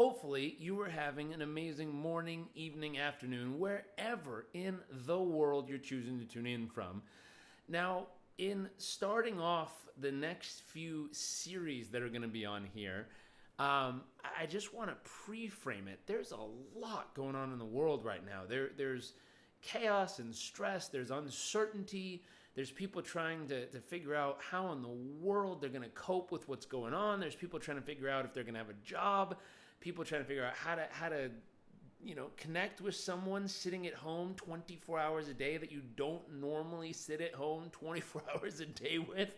Hopefully, you are having an amazing morning, evening, afternoon, wherever in the world you're choosing to tune in from. Now, in starting off the next few series that are going to be on here, I just want to pre-frame it. There's a lot going on in the world right now. There's chaos and stress. There's uncertainty. There's people trying to figure out how in the world they're going to cope with what's going on. There's people trying to figure out if they're going to have a job. People trying to figure out how to connect with someone sitting at home 24 hours a day that you don't normally sit at home 24 hours a day with.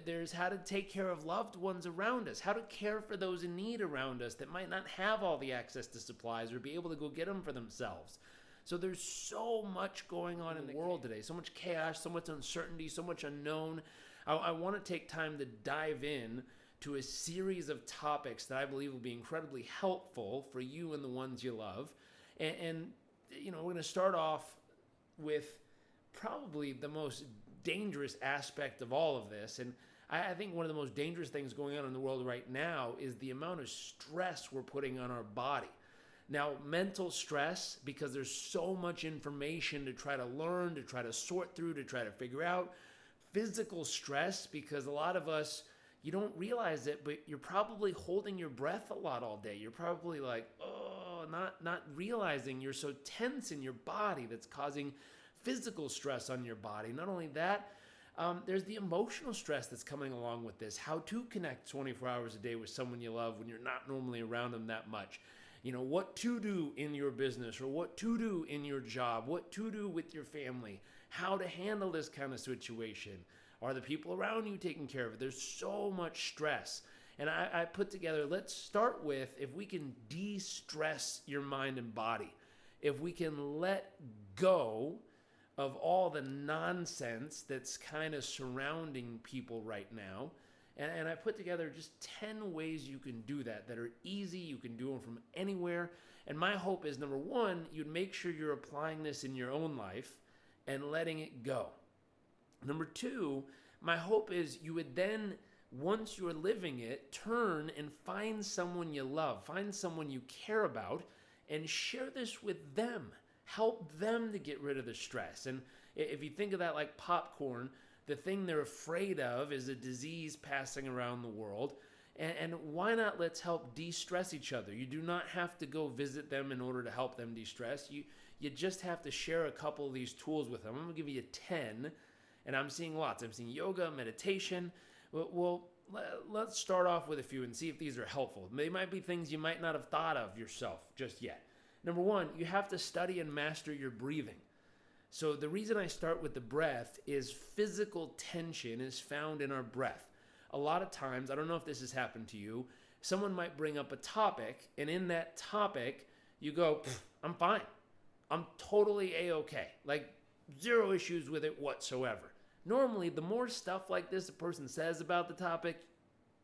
There's how to take care of loved ones around us, how to care for those in need around us that might not have all the access to supplies or be able to go get them for themselves. So there's so much going on in the world today, so much chaos, so much uncertainty, so much unknown. I want to take time to dive in to a series of topics that I believe will be incredibly helpful for you and the ones you love. And we're going to start off with probably the most dangerous aspect of all of this. And I think one of the most dangerous things going on in the world right now is the amount of stress we're putting on our body. Now, mental stress, because there's so much information to try to learn, to try to sort through, to try to figure out. Physical stress, because a lot of us, you don't realize it, but you're probably holding your breath a lot all day. You're probably like, not realizing you're so tense in your body that's causing physical stress on your body. Not only that, there's the emotional stress that's coming along with this. How to connect 24 hours a day with someone you love when you're not normally around them that much. What to do in your business or what to do in your job, what to do with your family, how to handle this kind of situation. Are the people around you taking care of it? There's so much stress. And I put together, let's start with if we can de-stress your mind and body. If we can let go of all the nonsense that's kind of surrounding people right now. And I put together just 10 ways you can do that are easy. You can do them from anywhere. And my hope is, number one, you'd make sure you're applying this in your own life and letting it go. Number two, my hope is you would then, once you're living it, turn and find someone you love, find someone you care about, and share this with them. Help them to get rid of the stress. And if you think of that like popcorn, the thing they're afraid of is a disease passing around the world. And why not let's help de-stress each other? You do not have to go visit them in order to help them de-stress. You just have to share a couple of these tools with them. I'm going to give you 10. And I'm seeing lots. I'm seeing yoga, meditation. Well, let's start off with a few and see if these are helpful. They might be things you might not have thought of yourself just yet. Number one, you have to study and master your breathing. So the reason I start with the breath is physical tension is found in our breath. A lot of times, I don't know if this has happened to you, someone might bring up a topic, and in that topic, you go, I'm fine. I'm totally A-okay. Like, zero issues with it whatsoever. Normally, the more stuff like this a person says about the topic,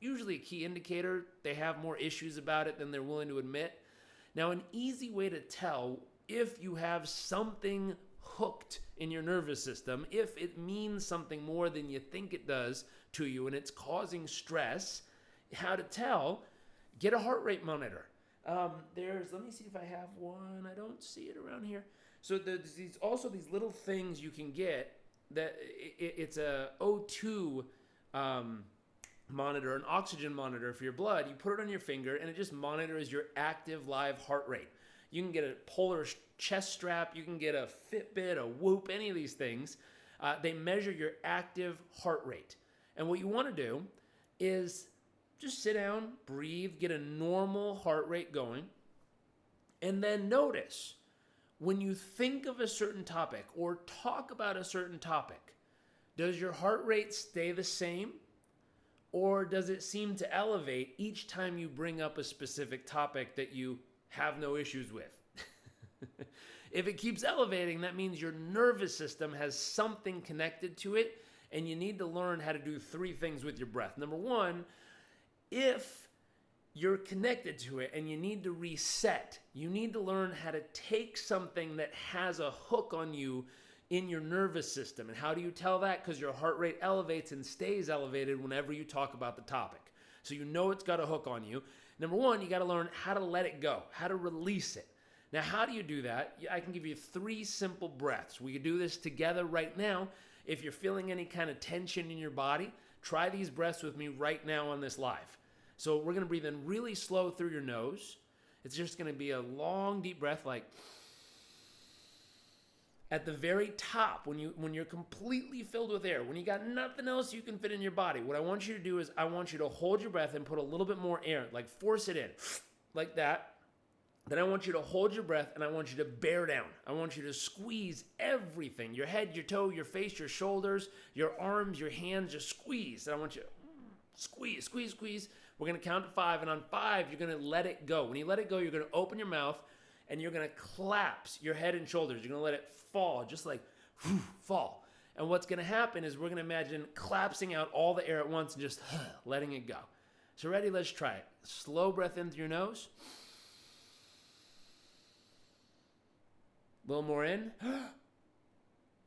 usually a key indicator, they have more issues about it than they're willing to admit. Now, an easy way to tell if you have something hooked in your nervous system, if it means something more than you think it does to you and it's causing stress, how to tell, get a heart rate monitor. Let me see if I have one. I don't see it around here. So there's these little things you can get that it's a O2 monitor, an oxygen monitor for your blood. You put it on your finger and it just monitors your active live heart rate. You can get a polar chest strap. You can get a Fitbit, a Whoop, any of these things. They measure your active heart rate. And what you want to do is just sit down, breathe, get a normal heart rate going, and then notice when you think of a certain topic or talk about a certain topic, does your heart rate stay the same? Or does it seem to elevate each time you bring up a specific topic that you have no issues with? If it keeps elevating, that means your nervous system has something connected to it, and you need to learn how to do 3 things with your breath. Number one, if you're connected to it and you need to reset, you need to learn how to take something that has a hook on you in your nervous system. And how do you tell that? Because your heart rate elevates and stays elevated whenever you talk about the topic. So you know it's got a hook on you. Number one, you got to learn how to let it go, how to release it. Now, how do you do that? I can give you 3 simple breaths. We could do this together right now. If you're feeling any kind of tension in your body, try these breaths with me right now on this live. So we're going to breathe in really slow through your nose. It's just going to be a long, deep breath, like at the very top, when you're completely filled with air, when you got nothing else you can fit in your body, what I want you to do is I want you to hold your breath and put a little bit more air, like force it in, like that. Then I want you to hold your breath and I want you to bear down. I want you to squeeze everything, your head, your toe, your face, your shoulders, your arms, your hands, just squeeze. And I want you to squeeze, squeeze, squeeze. We're going to count to 5, and on 5, you're going to let it go. When you let it go, you're going to open your mouth and you're going to collapse your head and shoulders. You're going to let it fall, just like fall. And what's going to happen is we're going to imagine collapsing out all the air at once and just letting it go. So ready? Let's try it. Slow breath in through your nose. A little more in.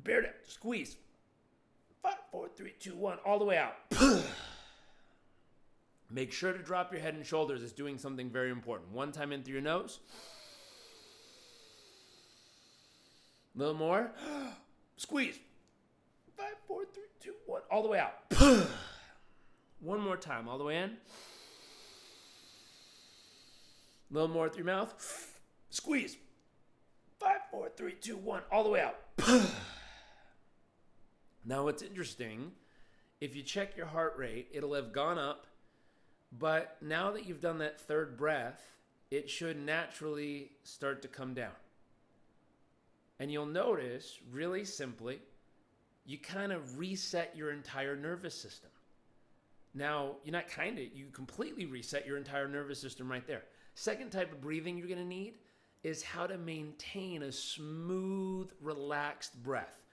Bear down. Squeeze. 5, 4, 3, 2, 1. All the way out. Make sure to drop your head and shoulders. It's doing something very important. 1 time in through your nose. A little more. Squeeze. 5, 4, 3, 2, 1. All the way out. 1 more time. All the way in. A little more through your mouth. Squeeze. 5, 4, 3, 2, 1. All the way out. Now, what's interesting, if you check your heart rate, it'll have gone up. But now that you've done that 3rd breath, it should naturally start to come down. And you'll notice, really simply, you kind of reset your entire nervous system. Now, you completely reset your entire nervous system right there. Second type of breathing you're going to need is how to maintain a smooth, relaxed breath.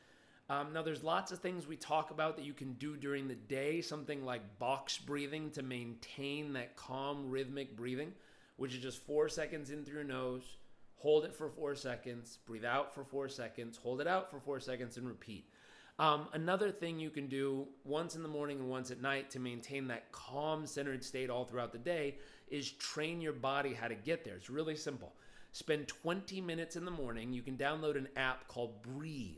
Now, there's lots of things we talk about that you can do during the day, something like box breathing to maintain that calm, rhythmic breathing, which is just 4 seconds in through your nose, hold it for 4 seconds, breathe out for 4 seconds, hold it out for 4 seconds, and repeat. Another thing you can do once in the morning and once at night to maintain that calm, centered state all throughout the day is train your body how to get there. It's really simple. Spend 20 minutes in the morning. You can download an app called Breathe.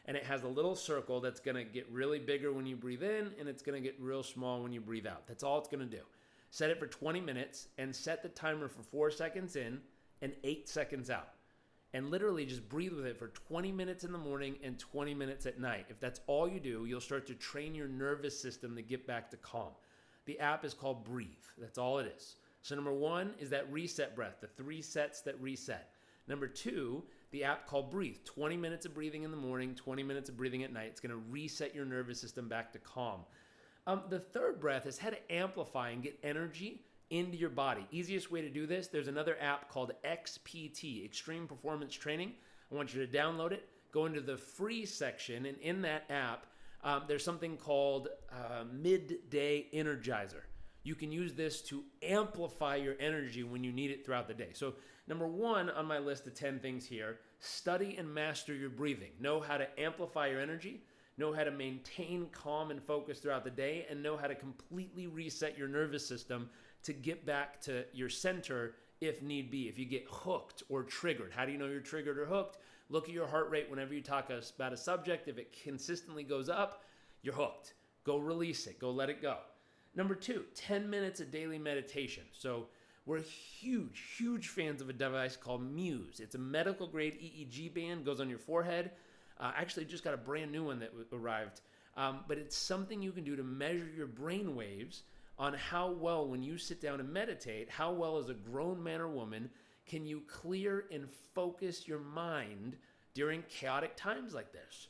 And it has a little circle that's going to get really bigger when you breathe in, and it's going to get real small when you breathe out. That's all it's going to do. Set it for 20 minutes and set the timer for 4 seconds in and 8 seconds out. And literally just breathe with it for 20 minutes in the morning and 20 minutes at night. If that's all you do, you'll start to train your nervous system to get back to calm. The app is called Breathe. That's all it is. So number 1 is that reset breath, the 3 sets that reset. Number 2, the app called Breathe. 20 minutes of breathing in the morning, 20 minutes of breathing at night. It's going to reset your nervous system back to calm. The 3rd breath is how to amplify and get energy into your body. Easiest way to do this, there's another app called XPT, Extreme Performance Training. I want you to download it, go into the free section, and in that app, there's something called Midday Energizer. You can use this to amplify your energy when you need it throughout the day. So number 1 on my list of 10 things here, study and master your breathing. Know how to amplify your energy, know how to maintain calm and focus throughout the day, and know how to completely reset your nervous system to get back to your center if need be. If you get hooked or triggered, how do you know you're triggered or hooked? Look at your heart rate whenever you talk about a subject. If it consistently goes up, you're hooked. Go release it. Go let it go. Number 2, 10 minutes of daily meditation. So we're huge fans of a device called Muse. It's a medical grade EEG band, goes on your forehead. Actually just got a brand new one that arrived. But it's something you can do to measure your brain waves on how well, when you sit down and meditate, how well as a grown man or woman can you clear and focus your mind during chaotic times like this.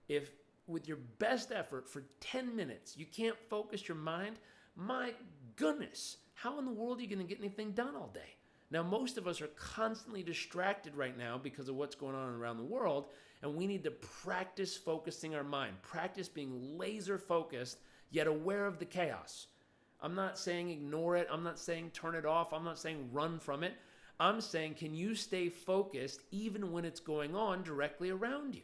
If with your best effort for 10 minutes, you can't focus your mind, my goodness, how in the world are you going to get anything done all day? Now, most of us are constantly distracted right now because of what's going on around the world, and we need to practice focusing our mind, practice being laser focused, yet aware of the chaos. I'm not saying ignore it. I'm not saying turn it off. I'm not saying run from it. I'm saying, can you stay focused even when it's going on directly around you?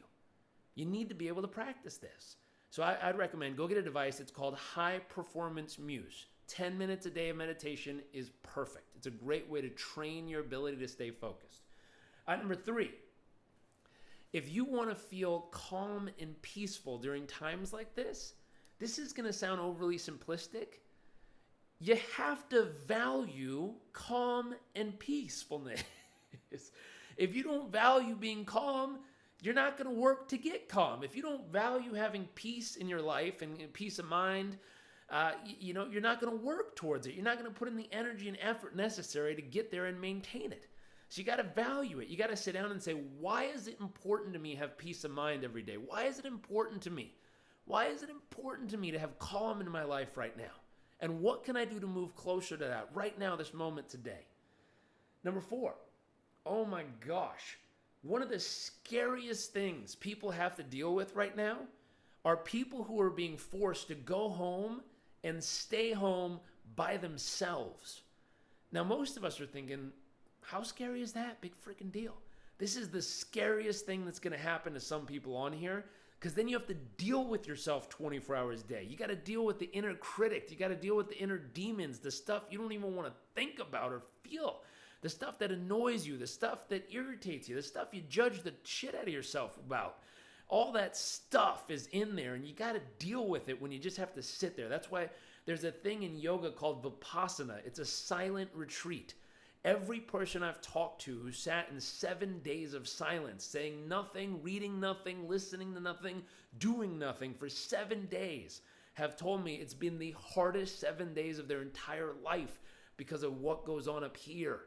You need to be able to practice this. So I'd recommend go get a device. It's called High Performance Muse. 10 minutes a day of meditation is perfect. It's a great way to train your ability to stay focused. Number 3, if you want to feel calm and peaceful during times like this is going to sound overly simplistic. You have to value calm and peacefulness. If you don't value being calm, you're not going to work to get calm. If you don't value having peace in your life and peace of mind, you're not going to work towards it. You're not going to put in the energy and effort necessary to get there and maintain it. So you got to value it. You got to sit down and say, why is it important to me to have peace of mind every day? Why is it important to me? Why is it important to me to have calm in my life right now? And what can I do to move closer to that right now, this moment today? Number 4, oh my gosh, one of the scariest things people have to deal with right now are people who are being forced to go home and stay home by themselves. Now, most of us are thinking, how scary is that? Big freaking deal. This is the scariest thing that's going to happen to some people on here, because then you have to deal with yourself 24 hours a day. You got to deal with the inner critic. You got to deal with the inner demons, the stuff you don't even want to think about or feel, the stuff that annoys you, the stuff that irritates you, the stuff you judge the shit out of yourself about. All that stuff is in there, and you got to deal with it when you just have to sit there. That's why there's a thing in yoga called Vipassana. It's a silent retreat. Every person I've talked to who sat in 7 days of silence, saying nothing, reading nothing, listening to nothing, doing nothing for 7 days, have told me it's been the hardest 7 days of their entire life because of what goes on up here.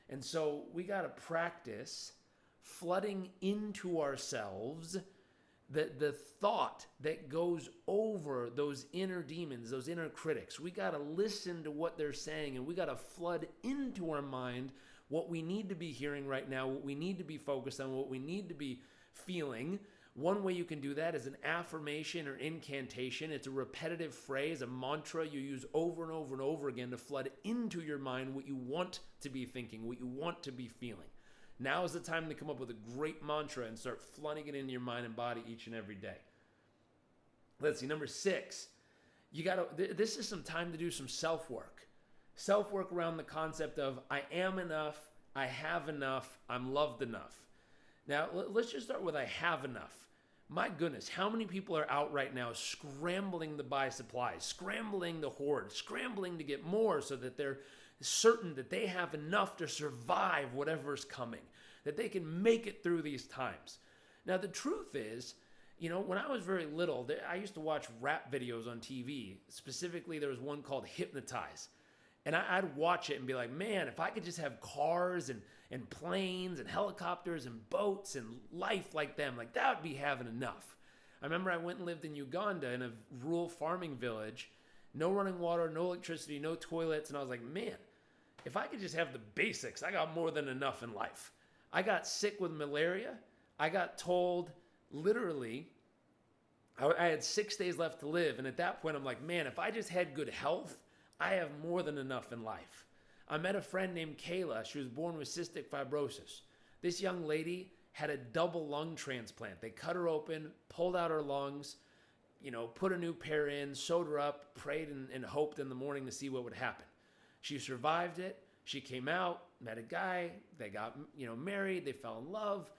And so we got to practice flooding into ourselves the thought that goes over those inner demons, those inner critics. We got to listen to what they're saying, and we got to flood into our mind what we need to be hearing right now, what we need to be focused on, what we need to be feeling. One way you can do that is an affirmation or incantation. It's a repetitive phrase, a mantra you use over and over and over again to flood into your mind what you want to be thinking, what you want to be feeling. Now is the time to come up with a great mantra and start flooding it into your mind and body each and every day. Let's see, number 6, this is some time to do some self-work. Self-work around the concept of I am enough, I have enough, I'm loved enough. Now, let's just start with I have enough. My goodness, how many people are out right now scrambling to buy supplies, scrambling to hoard, scrambling to get more so that they're certain that they have enough to survive whatever's coming, that they can make it through these times. Now, the truth is, when I was very little, I used to watch rap videos on TV. Specifically, there was one called Hypnotize. And I'd watch it and be like, man, if I could just have cars and planes and helicopters and boats and life like them, like that would be having enough. I remember I went and lived in Uganda in a rural farming village, no running water, no electricity, no toilets. And I was like, man, if I could just have the basics, I got more than enough in life. I got sick with malaria. I got told literally I had 6 days left to live. And at that point, I'm like, man, if I just had good health, I have more than enough in life. I met a friend named Kaylas. She was born with cystic fibrosis. This young lady had a double lung transplant. They cut her open, pulled out her lungs, put a new pair in, sewed her up, prayed and hoped in the morning to see what would happen. She survived it. She came out, met a guy. They got, married. They fell in love.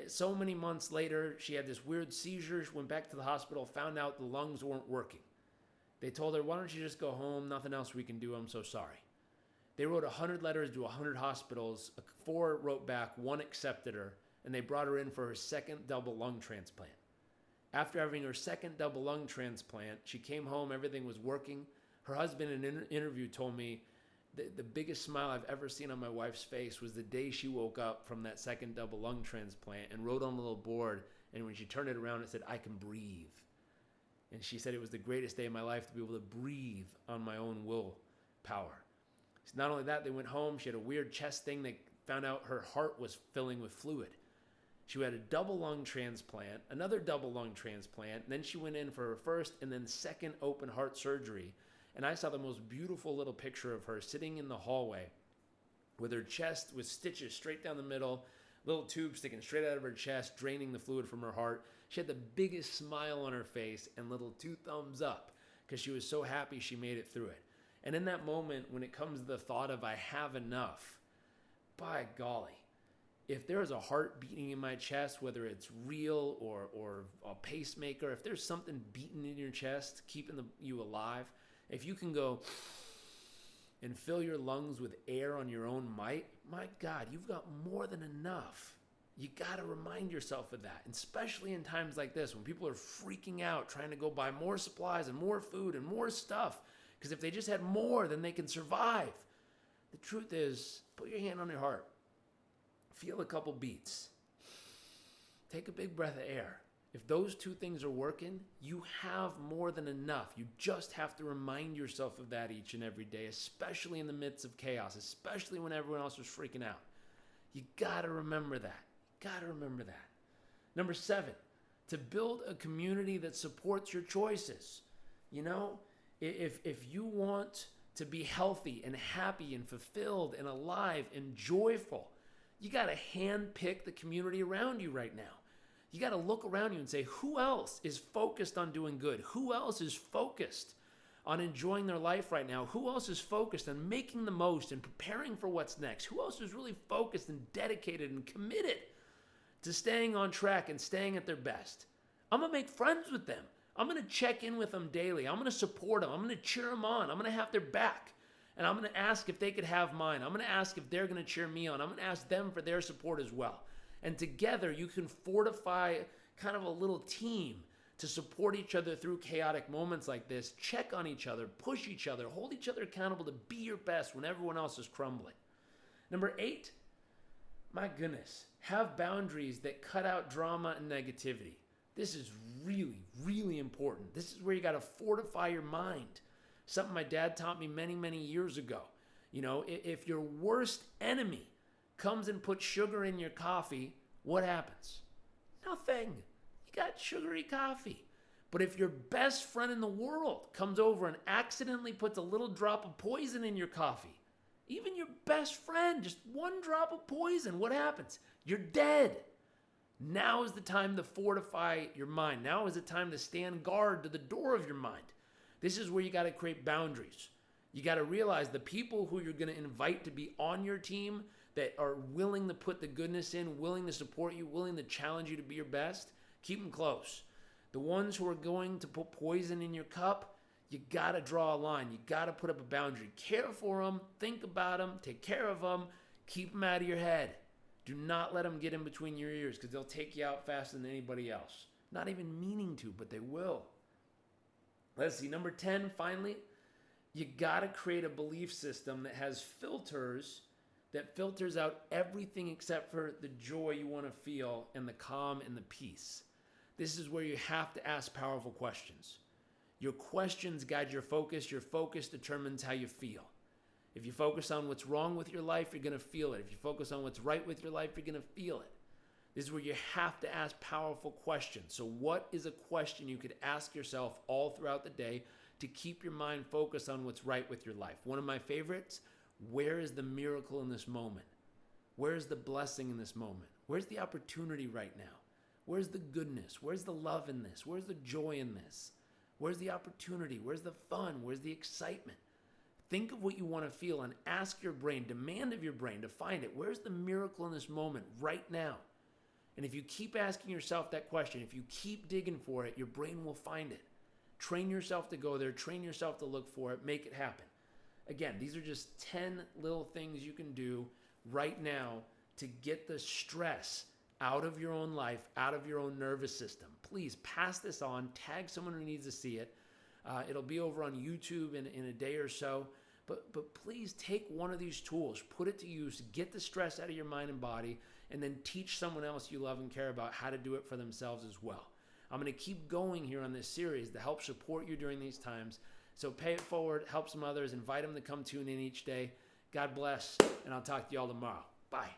So many months later, she had this weird seizure. She went back to the hospital, found out the lungs weren't working. They told her, why don't you just go home? Nothing else we can do. I'm so sorry. They wrote 100 letters to 100 hospitals. 4 wrote back, 1 accepted her, and they brought her in for her second double lung transplant. After having her second double lung transplant, she came home. Everything was working. Her husband in an interview told me the biggest smile I've ever seen on my wife's face was the day she woke up from that second double lung transplant and wrote on a little board, and when she turned it around, it said, I can breathe. And she said it was the greatest day of my life to be able to breathe on my own willpower. So not only that, they went home. She had a weird chest thing. They found out her heart was filling with fluid. She had a double lung transplant, another double lung transplant. And then she went in for her first and then second open heart surgery. And I saw the most beautiful little picture of her sitting in the hallway with her chest with stitches straight down the middle, little tube sticking straight out of her chest, draining the fluid from her heart. She had the biggest smile on her face and little 2 thumbs up because she was so happy she made it through it. And in that moment, when it comes to the thought of I have enough, by golly, if there is a heart beating in my chest, whether it's real or a pacemaker, if there's something beating in your chest, keeping you alive, if you can go and fill your lungs with air on your own might, my God, you've got more than enough. You got to remind yourself of that, and especially in times like this when people are freaking out trying to go buy more supplies and more food and more stuff, because if they just had more, then they can survive. The truth is, put your hand on your heart. Feel a couple beats. Take a big breath of air. If those two things are working, you have more than enough. You just have to remind yourself of that each and every day, especially in the midst of chaos, especially when everyone else is freaking out. You got to remember that. Got to remember that. Number 7, to build a community that supports your choices. You know, if you want to be healthy and happy and fulfilled and alive and joyful, you got to handpick the community around you right now. You got to look around you and say, who else is focused on doing good? Who else is focused on enjoying their life right now? Who else is focused on making the most and preparing for what's next? Who else is really focused and dedicated and committed to staying on track and staying at their best? I'm going to make friends with them. I'm going to check in with them daily. I'm going to support them. I'm going to cheer them on. I'm going to have their back. And I'm going to ask if they could have mine. I'm going to ask if they're going to cheer me on. I'm going to ask them for their support as well. And together you can fortify kind of a little team to support each other through chaotic moments like this. Check on each other, push each other, hold each other accountable to be your best when everyone else is crumbling. Number 8, my goodness, have boundaries that cut out drama and negativity. This is really, really important. This is where you got to fortify your mind. Something my dad taught me many, many years ago. You know, if your worst enemy comes and puts sugar in your coffee, what happens? Nothing. You got sugary coffee. But if your best friend in the world comes over and accidentally puts a little drop of poison in your coffee, even your best friend, just one drop of poison, what happens? You're dead. Now is the time to fortify your mind. Now is the time to stand guard to the door of your mind. This is where you got to create boundaries. You got to realize the people who you're going to invite to be on your team that are willing to put the goodness in, willing to support you, willing to challenge you to be your best, keep them close. The ones who are going to put poison in your cup, you got to draw a line. You got to put up a boundary. Care for them, think about them, take care of them, keep them out of your head. Do not let them get in between your ears because they'll take you out faster than anybody else. Not even meaning to, but they will. Let's see, number 10, finally, you got to create a belief system that has filters that filters out everything except for the joy you want to feel and the calm and the peace. This is where you have to ask powerful questions. Your questions guide your focus. Your focus determines how you feel. If you focus on what's wrong with your life, you're going to feel it. If you focus on what's right with your life, you're going to feel it. This is where you have to ask powerful questions. So what is a question you could ask yourself all throughout the day to keep your mind focused on what's right with your life? One of my favorites, where is the miracle in this moment? Where is the blessing in this moment? Where's the opportunity right now? Where's the goodness? Where's the love in this? Where's the joy in this? Where's the opportunity? Where's the fun? Where's the excitement? Think of what you want to feel and ask your brain, demand of your brain to find it. Where's the miracle in this moment right now? And if you keep asking yourself that question, if you keep digging for it, your brain will find it. Train yourself to go there. Train yourself to look for it. Make it happen. Again, these are just 10 little things you can do right now to get the stress out of your own life, out of your own nervous system. Please pass this on. Tag someone who needs to see it. It'll be over on YouTube in a day or so. But please take one of these tools, put it to use, get the stress out of your mind and body, and then teach someone else you love and care about how to do it for themselves as well. I'm going to keep going here on this series to help support you during these times. So pay it forward, help some others, invite them to come tune in each day. God bless, and I'll talk to you all tomorrow. Bye.